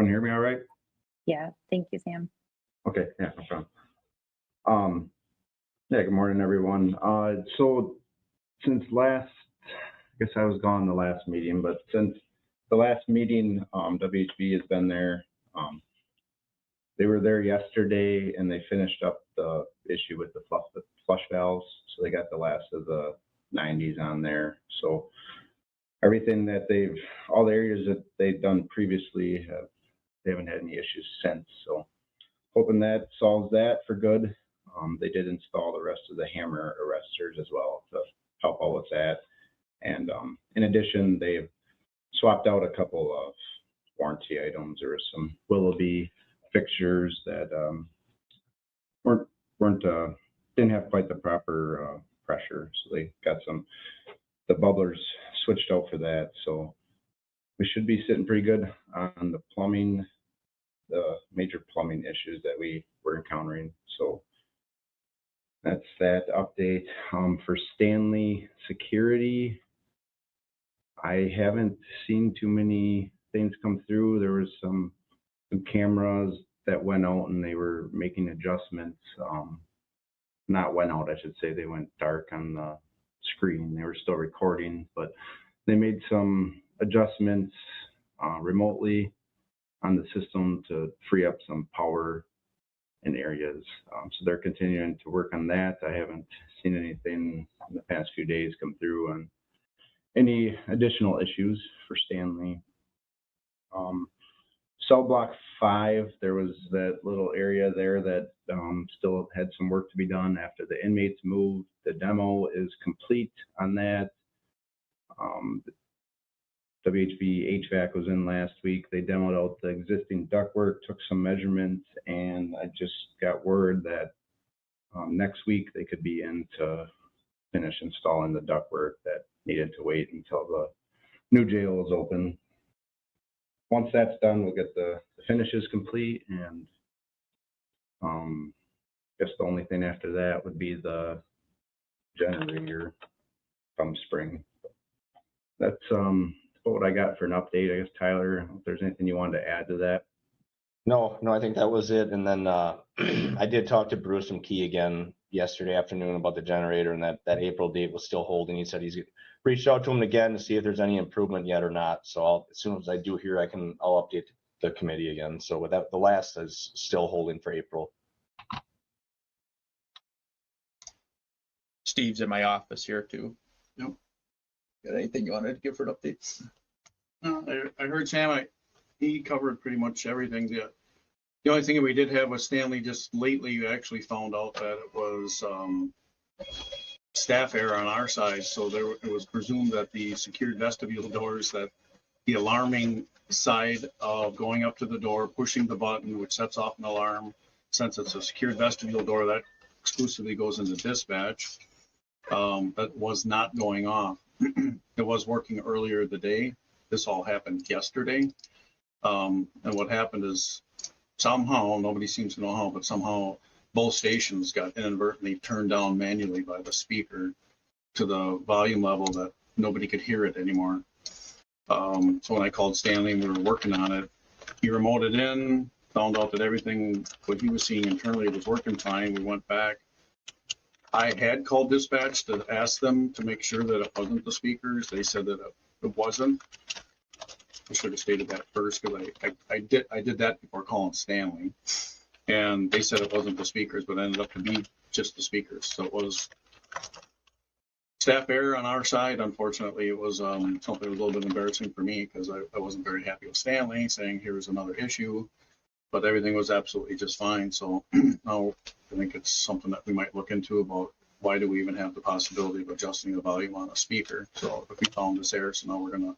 everyone hear me all right? Yeah, thank you, Sam. Okay, yeah, no problem. Yeah, good morning, everyone. So since last, I guess I was gone the last meeting, but since the last meeting, WHB has been there. They were there yesterday and they finished up the issue with the flush valves. So they got the last of the 90s on there. So everything that all the areas that they've done previously, they haven't had any issues since. So hoping that solves that for good. They did install the rest of the hammer arresters as well to help out with that. And in addition, they've swapped out a couple of warranty items. There was some Willoughby fixtures that didn't have quite the proper pressure, so they got the bubblers switched out for that. So we should be sitting pretty good on the plumbing, the major plumbing issues that we were encountering. So that's that update. For Stanley Security, I haven't seen too many things come through. There was some cameras that went out and they were making adjustments. Not went out, I should say. They went dark on the screen. They were still recording, but they made some adjustments remotely on the system to free up some power in areas. So they're continuing to work on that. I haven't seen anything in the past few days come through on any additional issues for Stanley. Cell block 5, there was that little area there that still had some work to be done after the inmates moved. The demo is complete on that. WHB HVAC was in last week. They demoed out the existing ductwork, took some measurements, and I just got word that next week they could be in to finish installing the ductwork that needed to wait until the new jail is open. Once that's done, we'll get the finishes complete, and I guess the only thing after that would be the generator from spring. That's what I got for an update. I guess, Tyler, if there's anything you wanted to add to that. No, I think that was it. And then I did talk to Bruce and Key again yesterday afternoon about the generator, and that April date was still holding. He said he's reached out to him again to see if there's any improvement yet or not. So as soon as I do hear, I'll update the committee again. So with that, the last is still holding for April. Steve's in my office here too. Yep. Got anything you wanted to give for an update? I heard Sam, he covered pretty much everything. The only thing that we did have with Stanley just lately, we actually found out that it was staff error on our side. So it was presumed that the secured vestibule doors, that the alarming side of going up to the door, pushing the button, which sets off an alarm, since it's a secured vestibule door that exclusively goes into dispatch, that was not going off. It was working earlier the day. This all happened yesterday. And what happened is somehow, nobody seems to know how, but somehow both stations got inadvertently turned down manually by the speaker to the volume level that nobody could hear it anymore. So when I called Stanley and we were working on it, he remoted in, found out that everything, what he was seeing internally was working fine. We went back. I had called dispatch to ask them to make sure that it wasn't the speakers. They said that it wasn't. I should have stated that first, because I did that before calling Stanley, and they said it wasn't the speakers, but it ended up to be just the speakers. So it was staff error on our side. Unfortunately, it was something that was a little bit embarrassing for me, because I wasn't very happy with Stanley saying here's another issue, but everything was absolutely just fine. So now I think it's something that we might look into about why do we even have the possibility of adjusting the volume on a speaker. So if we found this error, so now we're going to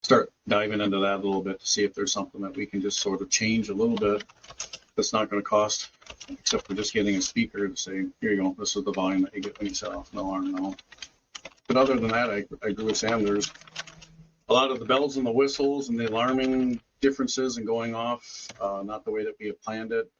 start diving into that a little bit to see if there's something that we can just sort of change a little bit that's not going to cost, except for just getting a speaker to say, here you go, this is the volume that you get when you set off an alarm now. But other than that, I agree with Sam. There's a lot of the bells and the whistles and the alarming differences and going off, not the way that we have planned it.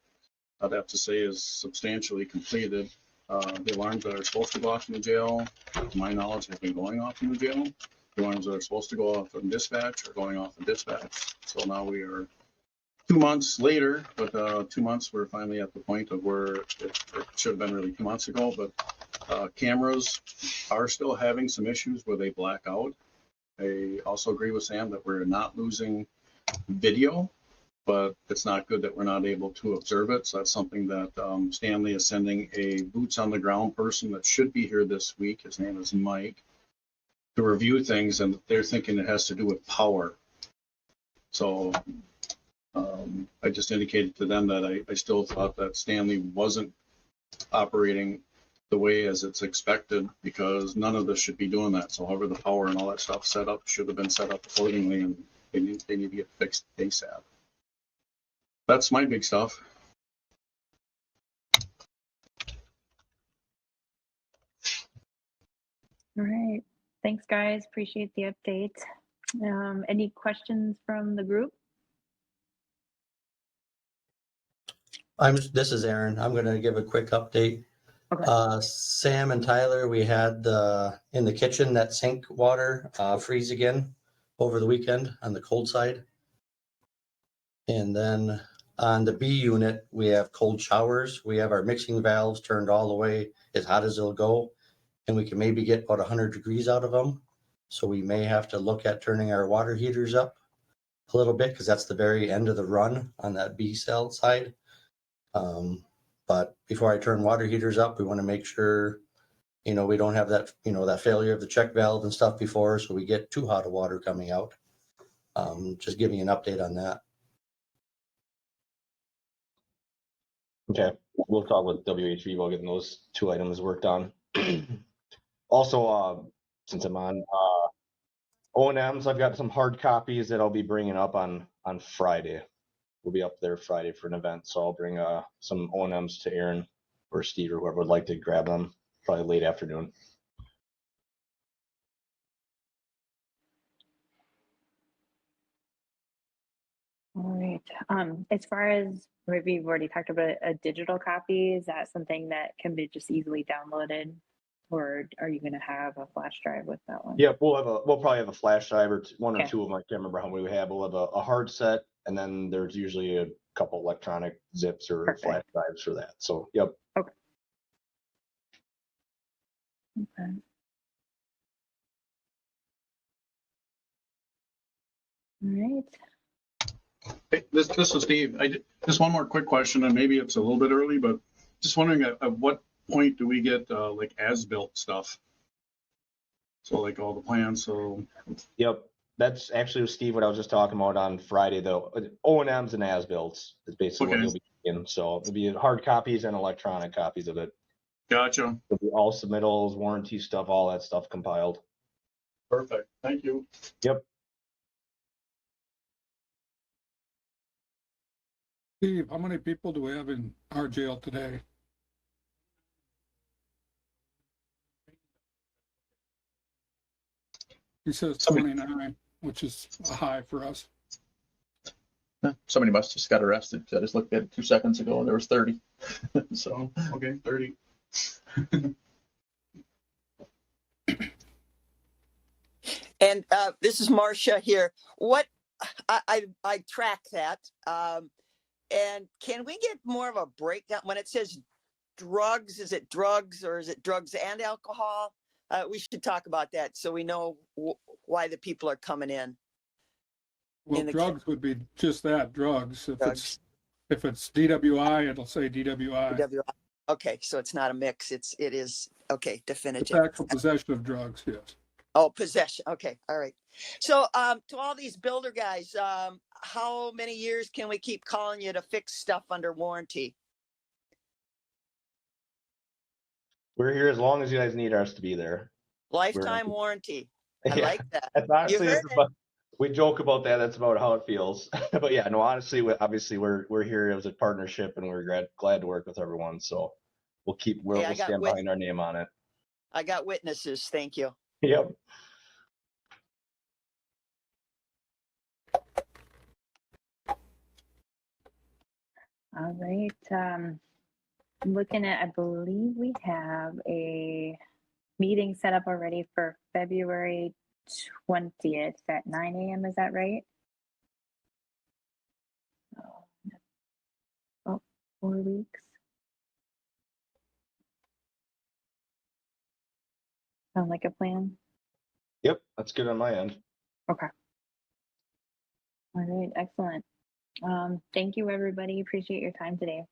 I'd have to say is substantially completed. The alarms that are supposed to go off in the jail, to my knowledge, have been going off in the jail. The ones that are supposed to go off in dispatch are going off in dispatch. So now we are 2 months later, but 2 months, we're finally at the point of where it should have been really 2 months ago, but cameras are still having some issues where they black out. I also agree with Sam that we're not losing video, but it's not good that we're not able to observe it. So that's something that Stanley is sending a boots on the ground person that should be here this week. His name is Mike, to review things, and they're thinking it has to do with power. So I just indicated to them that I still thought that Stanley wasn't operating the way as it's expected, because none of this should be doing that. So however the power and all that stuff set up should have been set up accordingly, and they need to get fixed ASAP. That's my big stuff. All right. Thanks, guys. Appreciate the update. Any questions from the group? This is Aaron. I'm going to give a quick update. Okay. Sam and Tyler, we had in the kitchen that sink water freeze again over the weekend on the cold side. And then on the B unit, we have cold showers. We have our mixing valves turned all the way as hot as they'll go. And we can maybe get about 100 degrees out of them. So we may have to look at turning our water heaters up a little bit, because that's the very end of the run on that B cell side. But before I turn water heaters up, we want to make sure, we don't have that, that failure of the check valve and stuff before, so we get too hot of water coming out. Just giving you an update on that. Okay, we'll talk with WHV about getting those 2 items worked on. Also, since I'm on O&Ms, I've got some hard copies that I'll be bringing up on Friday. We'll be up there Friday for an event, so I'll bring some O&Ms to Aaron or Steve or whoever would like to grab them, probably late afternoon. All right. As far as maybe you've already talked about a digital copy, is that something that can be just easily downloaded, or are you going to have a flash drive with that one? Yeah, we'll probably have a flash drive or one or Okay. two of them. I can't remember how many we have. We'll have a hard set, and then there's usually a couple electronic zips or Perfect. flash drives for that. So, yep. Okay. All right. Hey, this is Steve. Just one more quick question, and maybe it's a little bit early, but just wondering at what point do we get like as-built stuff? So like all the plans, so. Yep. That's actually with Steve, what I was just talking about on Friday, though. O&Ms and as-builts is basically what Okay. you'll be getting. So it'll be hard copies and electronic copies of it. Gotcha. It'll be all submittals, warranty stuff, all that stuff compiled. Perfect. Thank you. Yep. Steve, how many people do we have in our jail today? He says 29, which is a high for us. Somebody must just got arrested. I just looked at it 2 seconds ago and there was 30. So, Okay, 30. And this is Marcia here. What I track that. And can we get more of a breakdown when it says drugs? Is it drugs or is it drugs and alcohol? We should talk about that so we know why the people are coming in. Well, In the drugs would be just that, drugs. Drugs. If it's DWI, it'll say DWI. WI. Okay, so it's not a mix. It is okay. It's Definitive. actual possession of drugs, yes. Oh, possession. Okay, all right. So, to all these builder guys, how many years can we keep calling you to fix stuff under warranty? We're here as long as you guys need us to be there. Lifetime warranty. I Yeah. like that. That's honestly, You heard it's about, we joke about that. That's about how it feels. But yeah, no, honestly, obviously we're here as a partnership and we're glad to work with everyone. So we'll Hey, stand behind our name on it. I got witnesses. Thank you. Yep. All right. Looking at, I believe we have a meeting set up already for February 20th at 9 a.m. Is that right? Oh, 4 weeks. Sound like a plan? Yep, that's good on my end. Okay. All right, excellent. Thank you, everybody. Appreciate your time today.